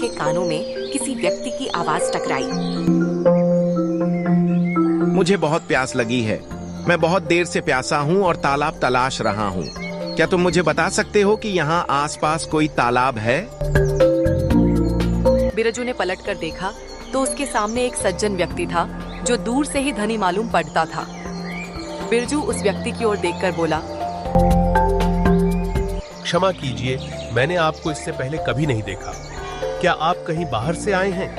के कानों में किसी व्यक्ति की आवाज टकराई। मुझे बहुत प्यास लगी है। मैं बहुत देर से प्यासा हूँ और तालाब तलाश रहा हूँ। क्या तुम मुझे बता सकते हो कि यहाँ आसपास कोई तालाब है? बिरजू ने पलट कर देखा तो उसके सामने एक सज्जन व्यक्ति था जो दूर से ही धनी मालूम पड़ता था। बिरजू उस व्यक्ति की ओर देखकर बोला, क्षमा कीजिए, मैंने आपको इससे पहले कभी नहीं देखा। क्या आप कहीं बाहर से आए हैं?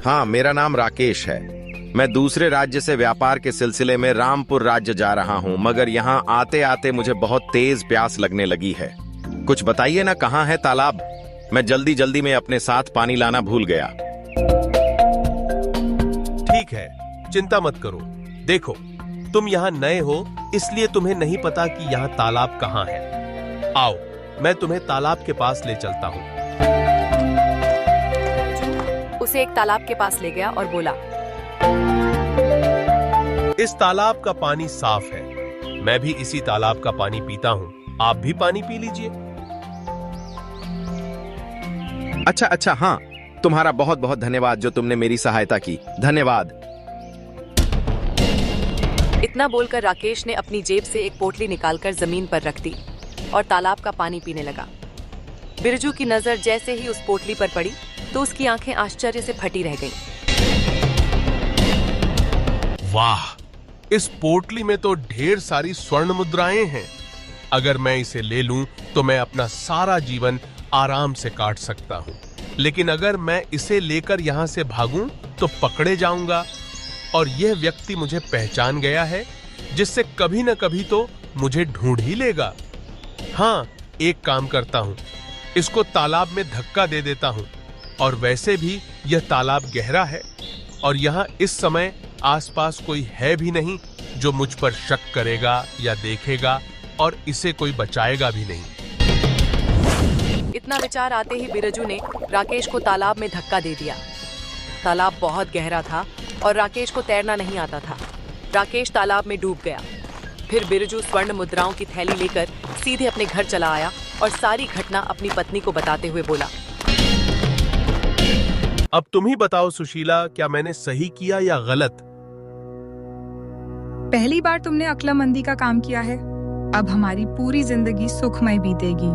हाँ, मेरा नाम राकेश है। मैं दूसरे राज्य से व्यापार के सिलसिले में रामपुर राज्य जा रहा हूँ, मगर यहाँ आते आते मुझे बहुत तेज प्यास लगने लगी है। कुछ बताइए ना, कहाँ है तालाब? मैं जल्दी जल्दी में अपने साथ पानी लाना भूल गया। ठीक है, चिंता मत करो। देखो, तुम यहाँ नए हो इसलिए तुम्हें नहीं पता कि यहाँ तालाब कहाँ है। आओ, मैं तुम्हें तालाब के पास ले चलता हूँ। उसे एक तालाब के पास ले गया और बोला, इस तालाब का पानी साफ है। मैं भी इसी तालाब का पानी पीता हूँ। आप भी पानी पी लीजिए। अच्छा, हाँ, तुम्हारा बहुत बहुत धन्यवाद जो तुमने मेरी सहायता की। धन्यवाद। इतना बोलकर राकेश ने अपनी जेब से एक पोटली निकालकर जमीन पर रख दी और तालाब का पानी पीने लगा। बिरजू की नजर जैसे ही उस पोटली पर पड़ी तो उसकी आंखें आश्चर्य से फटी रह गईं। वाह, इस पोटली में तो ढेर सारी स्वर्ण मुद्राएं हैं। अगर मैं इसे ले लूं तो मैं अपना सारा जीवन आराम से काट सकता हूं। लेकिन अगर मैं इसे लेकर यहां से भागूं तो पकड़े जाऊंगा और यह व्यक्ति मुझे पहचान गया है, जिससे कभी न कभी तो मुझे ढूंढ ही लेगा। हाँ, एक काम करता हूं, इसको तालाब में धक्का दे देता हूं। और वैसे भी यह तालाब गहरा है और यहाँ इस समय आसपास कोई है भी नहीं जो मुझ पर शक करेगा या देखेगा, और इसे कोई बचाएगा भी नहीं। इतना विचार आते ही बिरजू ने राकेश को तालाब में धक्का दे दिया। तालाब बहुत गहरा था और राकेश को तैरना नहीं आता था। राकेश तालाब में डूब गया। फिर बिरजू स्वर्ण मुद्राओं की थैली लेकर सीधे अपने घर चला आया और सारी घटना अपनी पत्नी को बताते हुए बोला, अब तुम ही बताओ सुशीला, क्या मैंने सही किया या गलत? पहली बार तुमने अक्लमंदी का काम किया है। अब हमारी पूरी जिंदगी सुखमय बीतेगी।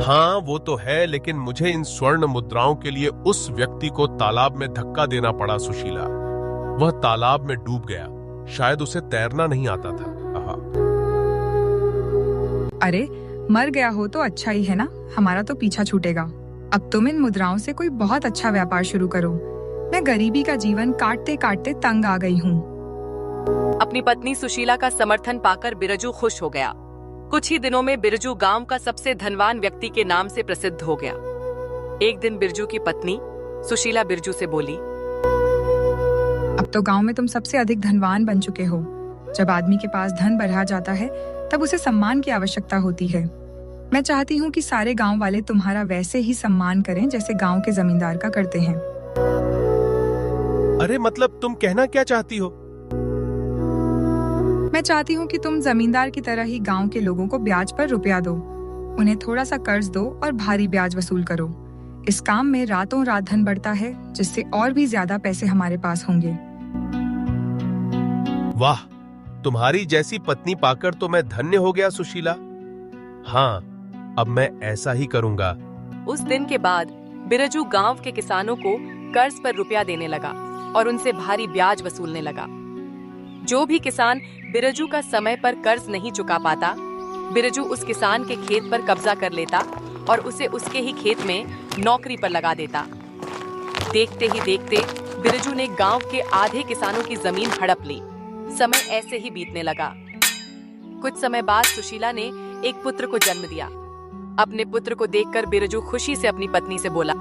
हाँ, वो तो है, लेकिन मुझे इन स्वर्ण मुद्राओं के लिए उस व्यक्ति को तालाब में धक्का देना पड़ा सुशीला। वह तालाब में डूब गया। शायद उसे तैरना नहीं आता था। अरे, मर गया हो तो अच्छा ही है ना, हमारा तो पीछा छूटेगा। अब तुम इन मुद्राओं से कोई बहुत अच्छा व्यापार शुरू करो। मैं गरीबी का जीवन काटते काटते तंग आ गई हूँ। अपनी पत्नी सुशीला का समर्थन पाकर बिरजू खुश हो गया। कुछ ही दिनों में बिरजू गांव का सबसे धनवान व्यक्ति के नाम से प्रसिद्ध हो गया। एक दिन बिरजू की पत्नी सुशीला बिरजू से बोली, अब तो गांव में तुम सबसे अधिक धनवान बन चुके हो। जब आदमी के पास धन बढ़ा जाता है तब उसे सम्मान की आवश्यकता होती है। मैं चाहती हूँ कि सारे गांव वाले तुम्हारा वैसे ही सम्मान करें जैसे गांव के जमींदार का करते हैं। अरे, मतलब तुम कहना क्या चाहती हो? मैं चाहती हूँ कि तुम जमींदार की तरह ही गांव के लोगों को ब्याज पर रुपया दो, उन्हें थोड़ा सा कर्ज दो और भारी ब्याज वसूल करो। इस काम में रातों रात धन बढ़ता है, जिससे और भी ज्यादा पैसे हमारे पास होंगे। वाह, तुम्हारी जैसी पत्नी पाकर तो मैं धन्य हो गया सुशीला। हाँ, अब मैं ऐसा ही करूंगा। उस दिन के बाद बिरजू गांव के किसानों को कर्ज पर रुपया देने लगा और उनसे भारी ब्याज वसूलने लगा। जो भी किसान बिरजू का समय पर कर्ज नहीं चुका पाता, बिरजू उस किसान के खेत पर कब्जा कर लेता और उसे उसके ही खेत में नौकरी पर लगा देता। देखते ही देखते बिरजू ने गांव के आधे किसानों की जमीन हड़प ली। समय ऐसे ही बीतने लगा। कुछ समय बाद सुशीला ने एक पुत्र को जन्म दिया। अपने पुत्र को देखकर बिरजू खुशी से अपनी पत्नी से बोला,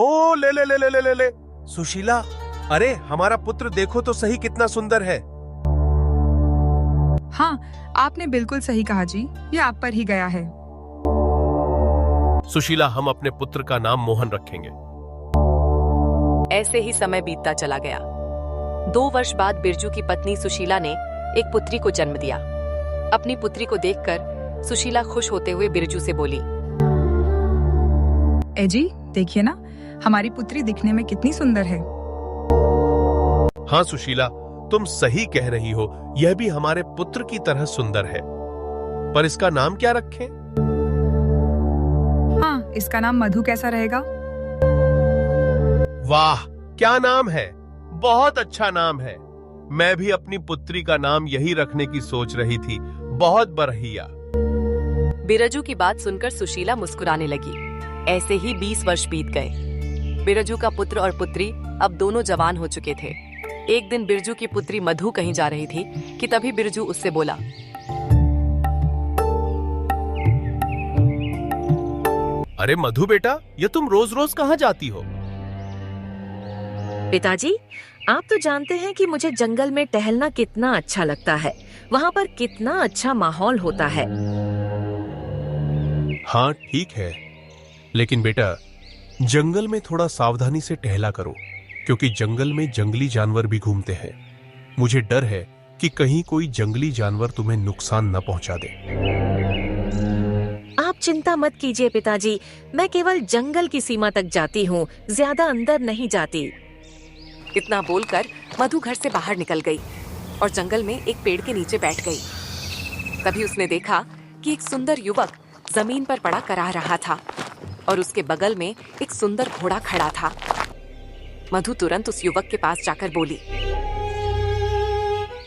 ओ ले ले ले ले ले ले ले सुशीला, अरे हमारा पुत्र देखो तो सही कितना सुंदर है। हाँ, आपने बिल्कुल सही कहा जी, ये आप पर ही गया है। सुशीला, हम अपने पुत्र का नाम मोहन रखेंगे। ऐसे ही समय बीतता चला गया। 2 वर्ष बाद बिरजू की पत्नी सुशीला ने एक पुत्री को जन्म दिया। अपनी पुत्री को देखकर सुशीला खुश होते हुए बिरजू से बोली। एजी, देखिए ना, हमारी पुत्री दिखने में कितनी सुंदर है। हाँ सुशीला, तुम सही कह रही हो, यह भी हमारे पुत्र की तरह सुंदर है। पर इसका नाम क्या रखें? हाँ, इसका नाम मधु कैसा रहेगा? वाह, क्या नाम है, बहुत अच्छा नाम है। मैं भी अपनी पुत्री का नाम यही रखने की सोच रही थी। बहुत बढ़िया। बिरजू की बात सुनकर सुशीला मुस्कुराने लगी। ऐसे ही 20 वर्ष बीत गए। बिरजू का पुत्र और पुत्री अब दोनों जवान हो चुके थे। एक दिन बिरजू की पुत्री मधु कहीं जा रही थी कि तभी बिरजू उससे बोला। अरे मधु बेटा, ये तुम रोज रोज कहाँ जाती हो? पिताजी, आप तो जानते हैं कि मुझे जंगल में टहलना कितना अच्छा लगता है। वहाँ पर कितना अच्छा माहौल होता है। हाँ ठीक है, लेकिन बेटा जंगल में थोड़ा सावधानी से टहला करो, क्योंकि जंगल में जंगली जानवर भी घूमते हैं। मुझे डर है कि कहीं कोई जंगली जानवर तुम्हें नुकसान न पहुंचा दे। आप चिंता मत कीजिए पिताजी, मैं केवल जंगल की सीमा तक जाती हूँ, ज्यादा अंदर नहीं जाती। इतना बोलकर मधु घर से बाहर निकल गई और जंगल में एक पेड़ के नीचे बैठ गई। तभी उसने देखा कि एक सुंदर युवक जमीन पर पड़ा कराह रहा था और उसके बगल में एक सुंदर घोड़ा खड़ा था। मधु तुरंत उस युवक के पास जाकर बोली।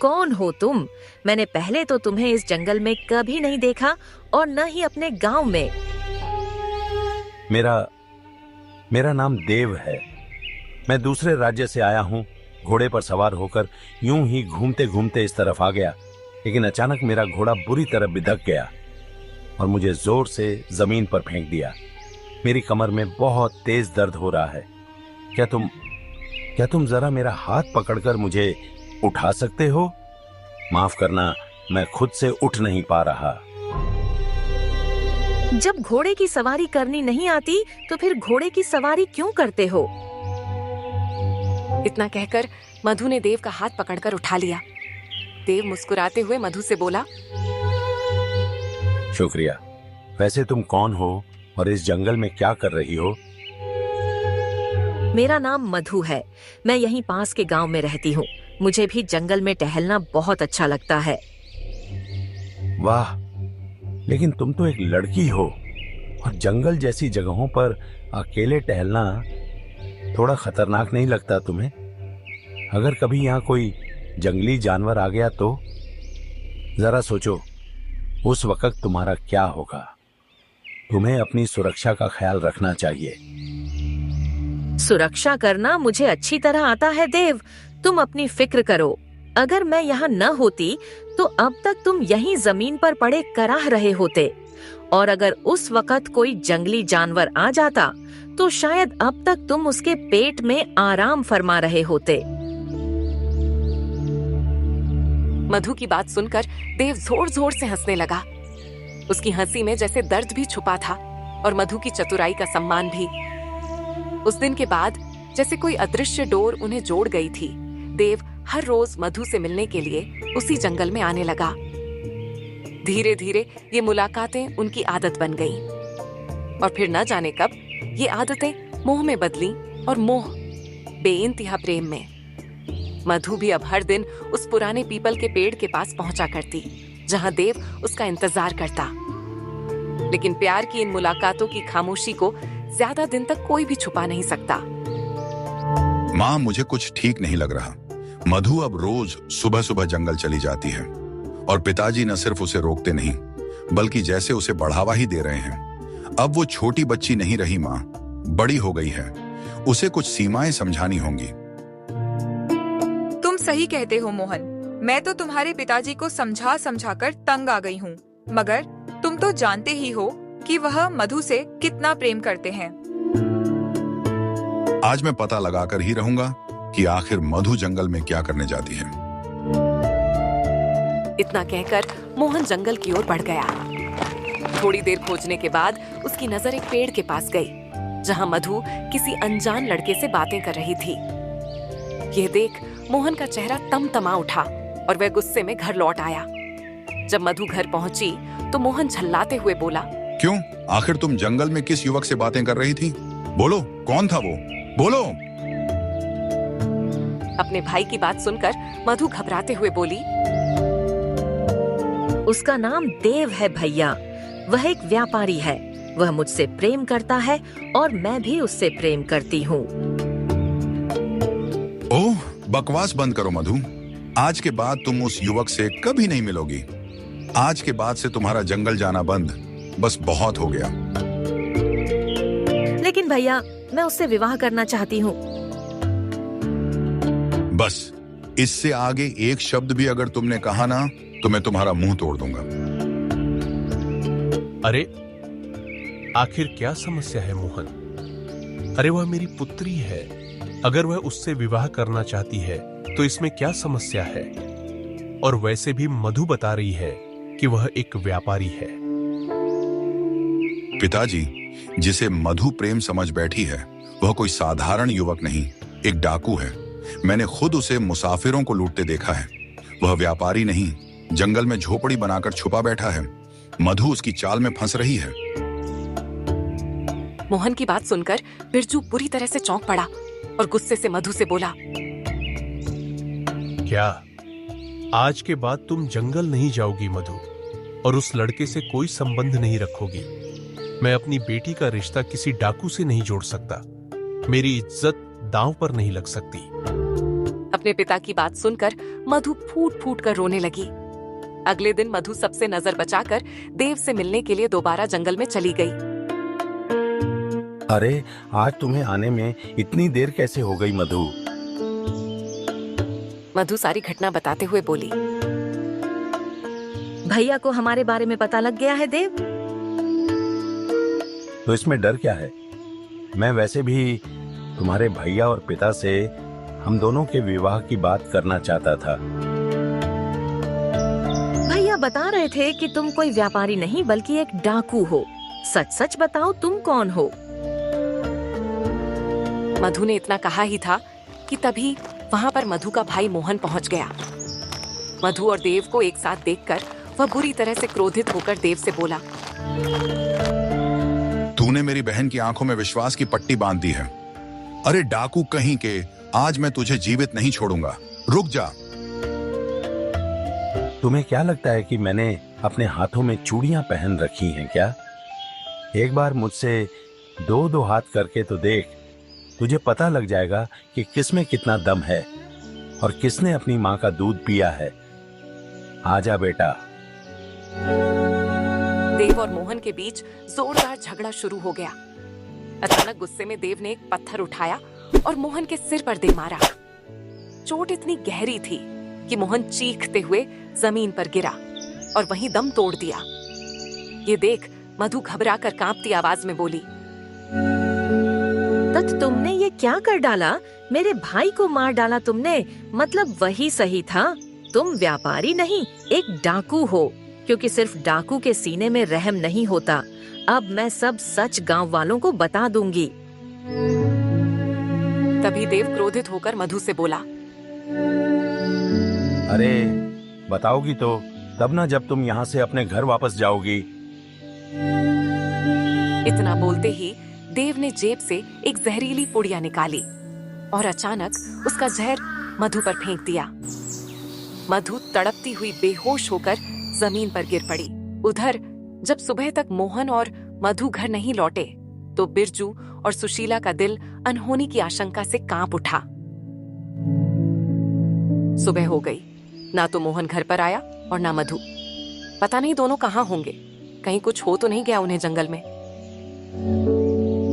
कौन हो तुम? मैंने पहले तो तुम्हें इस जंगल में कभी नहीं देखा और न ही अपने गांव में। मेरा नाम देव है। मैं दूसरे राज्य से आया हूँ। घोड़े पर सवार होकर यूं ही घूमते घूमते इस तरफ आ गया, लेकिन अचानक मेरा घोड़ा बुरी तरह बिधक गया और मुझे जोर से जमीन पर फेंक दिया। मेरी कमर में बहुत तेज दर्द हो रहा है। क्या तुम जरा मेरा हाथ पकड़कर मुझे उठा सकते हो? माफ करना, मैं खुद से उठ नहीं पा रहा। जब घोड़े की सवारी करनी नहीं आती तो फिर घोड़े की सवारी क्यों करते हो? इतना कहकर मधु ने देव का हाथ पकड़कर उठा लिया। देव मुस्कुराते हुए मधु से बोला। शुक्रिया। वैसे तुम कौन हो और इस जंगल में क्या कर रही हो? मेरा नाम मधु है। मैं यहीं पास के गांव में रहती हूँ। मुझे भी जंगल में टहलना बहुत अच्छा लगता है। वाह, लेकिन तुम तो एक लड़की हो और जंगल जैसी जगहों पर अकेले टहलना थोड़ा खतरनाक नहीं लगता तुम्हें? अगर कभी यहाँ कोई जंगली जानवर आ गया तो? जरा सोचो, उस वक्त तुम्हारा क्या होगा? तुम्हें अपनी सुरक्षा का ख्याल रखना चाहिए। सुरक्षा करना मुझे अच्छी तरह आता है देव, तुम अपनी फिक्र करो। अगर मैं यहाँ न होती तो अब तक तुम यहीं जमीन पर पड़े कराह रहे होते, और अगर उस वक्त कोई जंगली जानवर आ जाता तो शायद अब तक तुम उसके पेट में आराम फरमा रहे होते। मधु की बात सुनकर देव जोर जोर से हंसने लगा। उसकी हंसी में जैसे दर्द भी छुपा था और मधु की चतुराई का सम्मान भी। उस दिन के बाद जैसे कोई अदृश्य डोर उन्हें जोड़ गई थी। देव हर रोज मधु से मिलने के लिए उसी जंगल में आने लगा। धीरे धीरे ये मुलाकातें उनकी आदत बन गईं। और फिर न जाने कब ये आदतें मोह में बदली और मोह बेइंतहा प्रेम में। मधु भी अब हर दिन उस पुराने पीपल के पेड़ के पास पहुंचा करती, जहां देव उसका इंतजार करता। लेकिन प्यार की इन मुलाकातों की खामोशी को ज्यादा दिन तक कोई भी छुपा नहीं सकता। माँ, मुझे कुछ ठीक नहीं लग रहा। मधु अब रोज सुबह सुबह जंगल चली जाती है और पिताजी न सिर्फ उसे रोकते नहीं, बल्कि जैसे उसे बढ़ावा ही दे रहे हैं। अब वो छोटी बच्ची नहीं रही माँ, बड़ी हो गई है। उसे कुछ सीमाएं समझानी होंगी। तुम सही कहते हो मोहन। मैं तो तुम्हारे पिताजी को समझा समझा कर तंग आ गई हूँ, मगर तुम तो जानते ही हो कि वह मधु से कितना प्रेम करते हैं। आज मैं पता लगाकर ही रहूंगा कि आखिर मधु जंगल में क्या करने जाती है। इतना कहकर मोहन जंगल की ओर बढ़ गया। थोड़ी देर खोजने के बाद उसकी नजर एक पेड़ के पास गई, जहां मधु किसी अनजान लड़के से बातें कर रही थी। यह देख मोहन का चेहरा तमतमा उठा और वह गुस्से में घर लौट आया। जब मधु घर पहुंची तो मोहन झल्लाते हुए बोला, क्यों? आखिर तुम जंगल में किस युवक से बातें कर रही थी? बोलो, कौन था वो? बोलो। अपने भाई की बात सुनकर मधु घबराते हुए बोली, उसका नाम देव है भैया। वह एक व्यापारी है। वह मुझसे प्रेम करता है और मैं भी उससे प्रेम करती हूँ। ओह, बकवास बंद करो मधु। आज के बाद तुम उस युवक से कभी नहीं मिलोगी। आज के बाद से तुम्हारा जंगल जाना बंद। बस बहुत हो गया। लेकिन भैया, मैं उससे विवाह करना चाहती हूँ। बस इससे आगे एक शब्द भी अगर तुमने कहा ना, तो मैं तुम्हारा मुंह तोड़ दूंगा। अरे आखिर क्या समस्या है मोहन? अरे वह मेरी पुत्री है। अगर वह उससे विवाह करना चाहती है तो इसमें क्या समस्या है? और वैसे भी मधु बता रही है कि वह एक व्यापारी है। पिताजी, जिसे मधु प्रेम समझ बैठी है वह कोई साधारण युवक नहीं, एक डाकू है। मैंने खुद उसे मुसाफिरों को लूटते देखा है। वह व्यापारी नहीं, जंगल में झोपड़ी बनाकर छुपा बैठा है। मधु उसकी चाल में फंस रही है। मोहन की बात सुनकर बिरजू बुरी तरह से चौंक पड़ा और गुस्से से मधु से बोला, क्या आज के बाद तुम जंगल नहीं जाओगी मधु, और उस लड़के से कोई संबंध नहीं रखोगी? मैं अपनी बेटी का रिश्ता किसी डाकू से नहीं जोड़ सकता। मेरी इज्जत दांव पर नहीं लग सकती। अपने पिता की बात सुनकर मधु फूट फूट कर रोने लगी। अगले दिन मधु सबसे नजर बचाकर देव से मिलने के लिए दोबारा जंगल में चली गई। अरे, आज तुम्हें आने में इतनी देर कैसे हो गई मधु? मधु सारी घटना बताते हुए बोली, भैया को हमारे बारे में पता लग गया है देव। तो इसमें डर क्या है? मैं वैसे भी तुम्हारे भैया और पिता से हम दोनों के विवाह की बात करना चाहता था। भैया बता रहे थे कि तुम कोई व्यापारी नहीं बल्कि एक डाकू हो। सच सच बताओ, तुम कौन हो? मधु ने इतना कहा ही था कि तभी वहां पर मधु का भाई मोहन पहुंच गया। मधु और देव को एक साथ देखकर वह बुरी तरह से क्रोधित होकर देव से बोला, तूने मेरी बहन की आंखों में विश्वास की पट्टी बांध दी है। अरे डाकू कहीं के, आज मैं तुझे जीवित नहीं छोड़ूंगा। रुक जा। तुम्हें क्या लगता है कि मैंने अपने हाथों में चूड़ियां पहन रखी हैं क्या? एक बार मुझसे दो दो हाथ करके तो देख, तुझे पता लग जाएगा कि किसमें कितना दम है और किसने अपनी माँ का दूध पिया है। आजा बेटा। देव और मोहन के बीच जोरदार झगड़ा शुरू हो गया। अचानक गुस्से में देव ने एक पत्थर उठाया और मोहन के सिर पर दे मारा। चोट इतनी गहरी थी कि मोहन चीखते हुए जमीन पर गिरा और वहीं दम तोड़ दिया। ये देख मधु घबराकर कांपती आवाज में बोली, तत तुमने ये क्या कर डाला? मेरे भाई को मार डाला तुमने। मतलब वही सही था, तुम व्यापारी नहीं, एक डाकू हो। क्योंकि सिर्फ डाकू के सीने में रहम नहीं होता। अब मैं सब सच गांव वालों को बता दूंगी। तभी देव क्रोधित होकर मधु से बोला, अरे बताओगी तो तब ना, जब तुम यहाँ से अपने घर वापस जाओगी। इतना बोलते ही देव ने जेब से एक जहरीली पुड़िया निकाली और अचानक उसका जहर मधु पर फेंक दिया। मधु तड़पती हुई बेहोश होकर जमीन पर गिर पड़ी। उधर जब सुबह तक मोहन और मधु घर नहीं लौटे तो बिरजू और सुशीला का दिल अनहोनी की आशंका से कांप उठा। सुबह हो गई, ना तो मोहन घर पर आया और ना मधु। पता नहीं दोनों कहाँ होंगे। कहीं कुछ हो तो नहीं गया उन्हें जंगल में।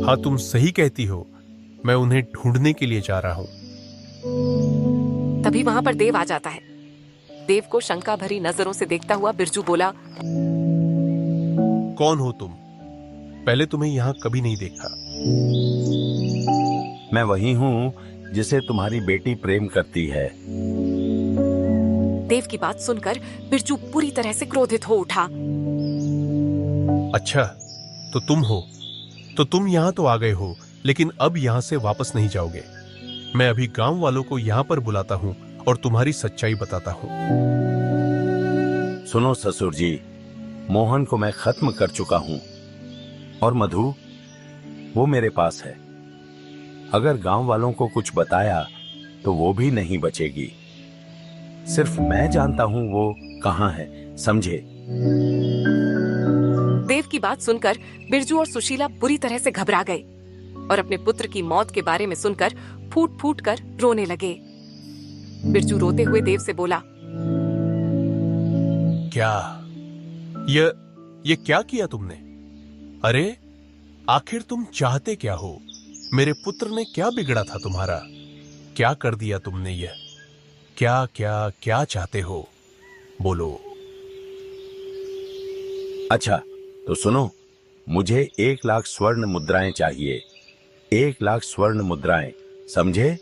हाँ, तुम सही कहती हो। मैं उन्हें ढूंढने के लिए जा रहा हूँ। तभी वहां पर देव आ जाता है। देव को शंका भरी नजरों से देखता हुआ बिरजू बोला, कौन हो तुम? पहले तुम्हें यहाँ कभी नहीं देखा। मैं वही हूँ जिसे तुम्हारी बेटी प्रेम करती है। देव की बात सुनकर बिरजू पूरी तरह से क्रोधित हो उठा। अच्छा, तो तुम हो। तो तुम यहाँ तो आ गए हो, लेकिन अब यहाँ से वापस नहीं जाओगे। मैं अभी गांव वालों को यहाँ पर बुलाता हूँ और तुम्हारी सच्चाई बताता हूँ। सुनो ससुर जी, मोहन को मैं खत्म कर चुका हूं और मधु वो मेरे पास है। अगर गांव वालों को कुछ बताया तो वो भी नहीं बचेगी। सिर्फ मैं जानता हूं वो कहां है, समझे? देव की बात सुनकर बिरजू और सुशीला बुरी तरह से घबरा गए और अपने पुत्र की मौत के बारे में सुनकर फूट फूट कर रोने लगे। बिरजू रोते हुए देव से बोला, क्या ये क्या किया तुमने? अरे आखिर तुम चाहते क्या हो? मेरे पुत्र ने क्या बिगड़ा था तुम्हारा? क्या कर दिया तुमने? ये क्या क्या क्या चाहते हो? बोलो। अच्छा तो सुनो, मुझे 1,00,000 स्वर्ण मुद्राएं चाहिए। 1,00,000 स्वर्ण मुद्राएं, समझे?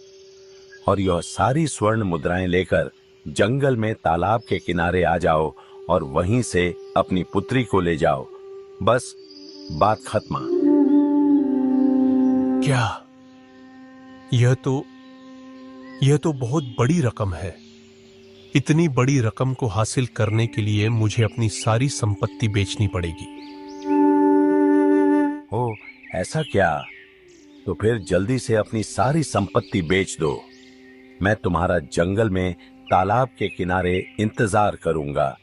और यह सारी स्वर्ण मुद्राएं लेकर जंगल में तालाब के किनारे आ जाओ और वहीं से अपनी पुत्री को ले जाओ। बस बात खत्म। क्या? यह तो बहुत बड़ी रकम है। इतनी बड़ी रकम को हासिल करने के लिए मुझे अपनी सारी संपत्ति बेचनी पड़ेगी। ओ, ऐसा क्या? तो फिर जल्दी से अपनी सारी संपत्ति बेच दो। मैं तुम्हारा जंगल में तालाब के किनारे इंतजार करूंगा।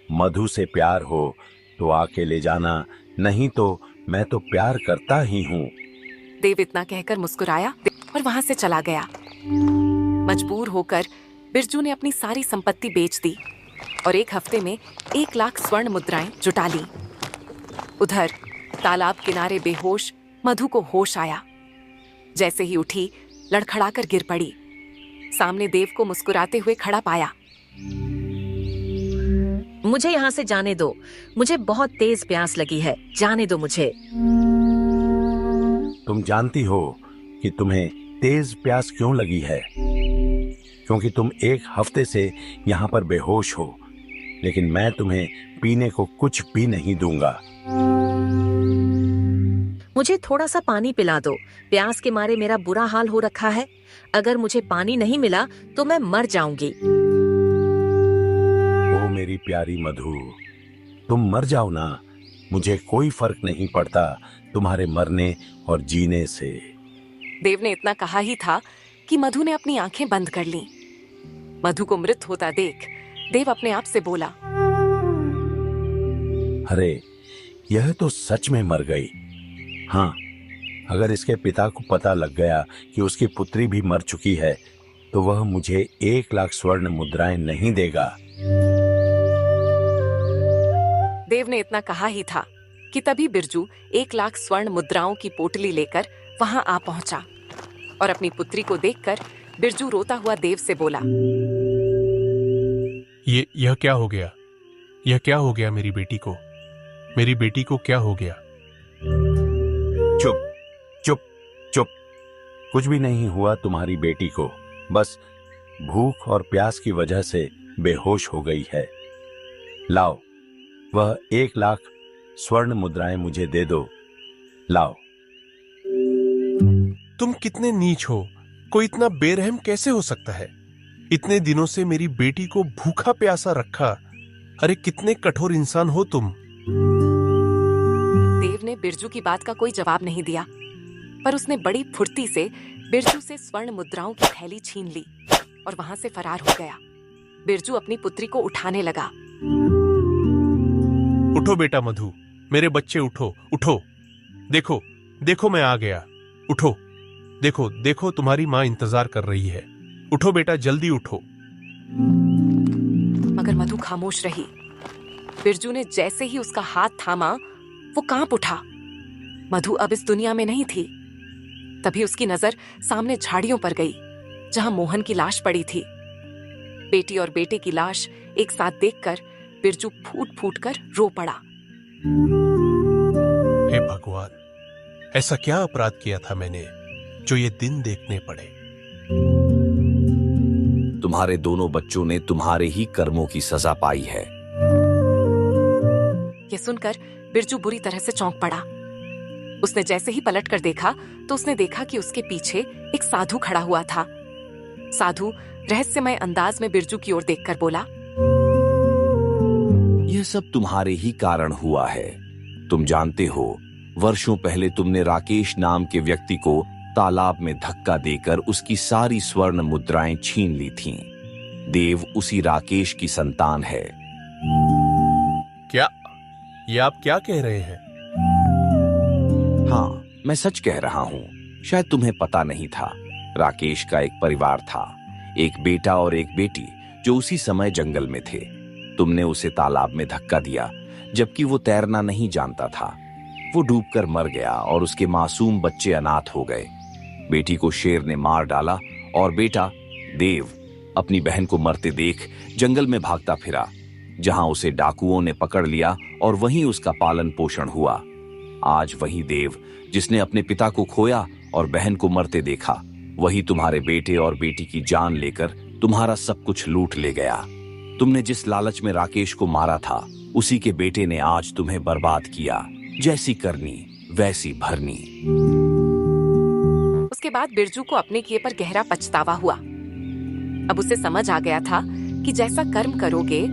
मधु से प्यार हो तो आके ले जाना, नहीं तो मैं तो प्यार करता ही हूं। देव इतना कहकर मुस्कुराया और वहां से चला गया। मजबूर होकर बिरजू ने अपनी सारी संपत्ति बेच दी और 1 हफ्ते में 1,00,000 स्वर्ण मुद्राएं जुटा ली। उधर तालाब किनारे बेहोश मधु को होश आया। जैसे ही उठी लड़खड़ाकर गिर पड़ी। सामने देव को मुस्कुराते हुए खड़ा पाया। मुझे यहाँ से जाने दो, मुझे बहुत तेज प्यास लगी है, जाने दो मुझे। तुम जानती हो कि तुम्हें तेज प्यास क्यों लगी है? क्योंकि तुम 1 हफ्ते से यहाँ पर बेहोश हो, लेकिन मैं तुम्हें पीने को कुछ भी नहीं दूंगा। मुझे थोड़ा सा पानी पिला दो, प्यास के मारे मेरा बुरा हाल हो रखा है। अगर मुझे पानी नहीं मिला तो मैं मर जाऊंगी। ओ मेरी प्यारी मधु, तुम मर जाओ ना, मुझे कोई फर्क नहीं पड़ता तुम्हारे मरने और जीने से। देव ने इतना कहा ही था कि मधु ने अपनी आंखें बंद कर लीं। मधु को मृत होता देख देव अपने आप से बोला, अरे यह तो सच में मर गई। हाँ, अगर इसके पिता को पता लग गया कि उसकी पुत्री भी मर चुकी है तो वह मुझे 1,00,000 स्वर्ण मुद्राएं नहीं देगा। देव ने इतना कहा ही था कि तभी बिरजू 1,00,000 स्वर्ण मुद्राओं की पोटली लेकर वहां आ पहुंचा और अपनी पुत्री को देखकर बिरजू रोता हुआ देव से बोला, यह क्या हो गया? यह क्या हो गया मेरी बेटी को? मेरी बेटी को क्या हो गया? चुप चुप चुप, कुछ भी नहीं हुआ तुम्हारी बेटी को, बस भूख और प्यास की वजह से बेहोश हो गई है। लाओ, वह 1,00,000 स्वर्ण मुद्राएं मुझे दे दो। लाओ। तुम कितने नीच हो, कोई इतना बेरहम कैसे हो सकता है? इतने दिनों से मेरी बेटी को भूखा प्यासा रखा। अरे कितने कठोर इंसान हो तुम। देव ने बिरजू की बात का कोई जवाब नहीं दिया, पर उसने बड़ी फुर्ती से बिरजू से स्वर्ण मुद्राओं की थैली छीन ली और वहां से फरार हो गया। बिरजू अपनी पुत्री को उठाने लगा। उठो बेटा मधु, मेरे बच्चे उठो, उठो। देखो देखो मैं आ गया। उठो, देखो देखो तुम्हारी माँ इंतजार कर रही है। उठो बेटा, जल्दी उठो। मगर मधु खामोश रही। बिरजू ने जैसे ही उसका हाथ थामा वो कांप उठा। मधु अब इस दुनिया में नहीं थी। तभी उसकी नजर सामने झाड़ियों पर गई जहां मोहन की लाश पड़ी थी। बेटी और बेटे की लाश एक साथ देखकर बिरजू फूट फूट कर रो पड़ा। हे भगवान, ऐसा क्या अपराध किया था मैंने जो ये दिन देखने पड़े? तुम्हारे दोनों बच्चों ने तुम्हारे ही कर्मों की सजा पाई है। ये सुनकर बिरजू बुरी तरह से चौंक पड़ा। उसने जैसे ही पलटकर देखा तो उसने देखा कि उसके पीछे एक साधु खड़ा हुआ था। साधु रहस्यमय अंदाज में बिरजू की ओर देखकर बोला, यह सब तुम्हारे ही कारण हुआ है। तुम जानते हो, वर्षों पहले तुमने राकेश नाम के व्यक्ति को तालाब में धक्का देकर उसकी सारी स्वर्ण मुद्राएं छीन ली थीं। देव उसी राकेश की संतान है। क्या ये आप क्या कह रहे हैं? हाँ, मैं सच कह रहा हूं। शायद तुम्हें पता नहीं था। राकेश का एक परिवार था, एक बेटा और एक बेटी, जो उसी समय जंगल में थे। तुमने उसे तालाब में धक्का दिया, जबकि वो तैरना नहीं जानता था। वो डूबकर मर गया और उसके मासूम बच्चे अनाथ हो गए। बेटी को शेर ने मार डाला और बेटा देव अपनी बहन को मरते देख जंगल में भागता फिरा, जहां उसे डाकुओं ने पकड़ लिया और वहीं उसका पालन पोषण हुआ। आज वही देव जिसने अपने पिता को खोया और बहन को मरते देखा, वही तुम्हारे बेटे और बेटी की जान लेकर तुम्हारा सब कुछ लूट ले गया। तुमने जिस लालच में राकेश को मारा था, उसी के बेटे ने आज तुम्हें बर्बाद किया। जैसी करनी वैसी भरनी। उसके बाद बिरजू को अपने किए पर गहरा पछतावा हुआ। अब उसे समझ आ गया था कि जैसा कर्म करोगे